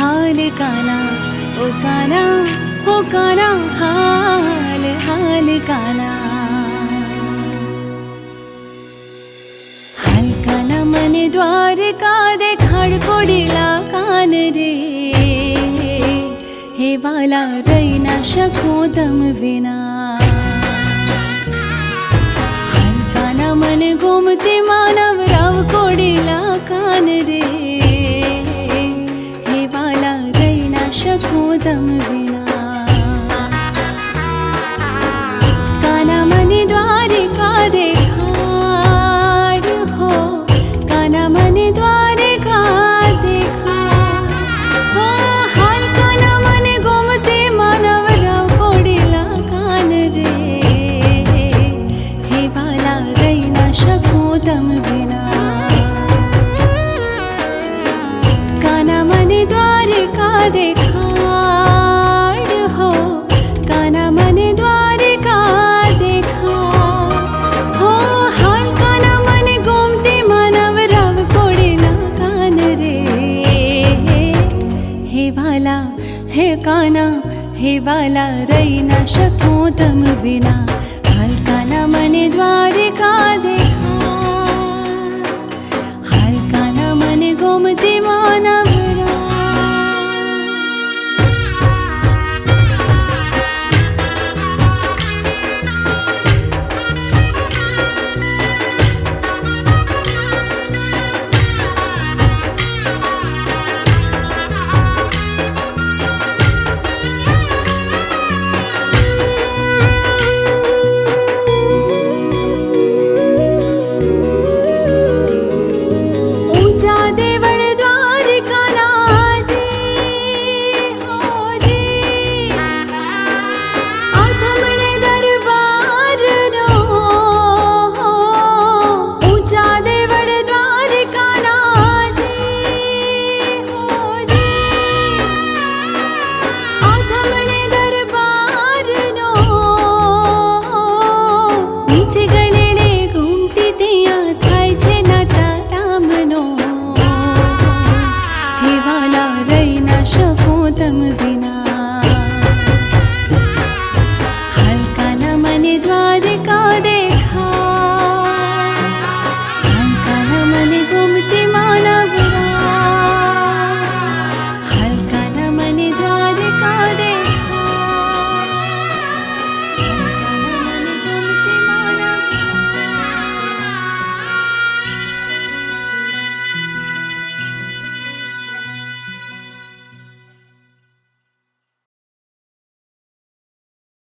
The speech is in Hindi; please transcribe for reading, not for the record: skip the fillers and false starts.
हाल काना ओ काना ओ काना हाल हाल काना हाल काना मने द्वारका देखाड पडेला कान रे हे वाला रही ना शकूं तम विना हाल काना मने गोमती मानव राव कोडेला कान रे हे वाला रही ना शकूं तम विना काना मने द्वारिका देखाड हो काना मने द्वारिका देखाड हो हाल काना मने गोमती मानव राव कोडेला कान रे हे वाला रही ना शकूं तम विना काना मने द्वारिका देखाड हो काना मने द्वारिका देखाड हो हाल काना मने गोमती मानव राव कोडेला कान रे हे वाला हे काना हे वाला रही ना शकूं तम विना हाल काना मने द्वारिका देखाड हाल काना मने गोमती मानव रही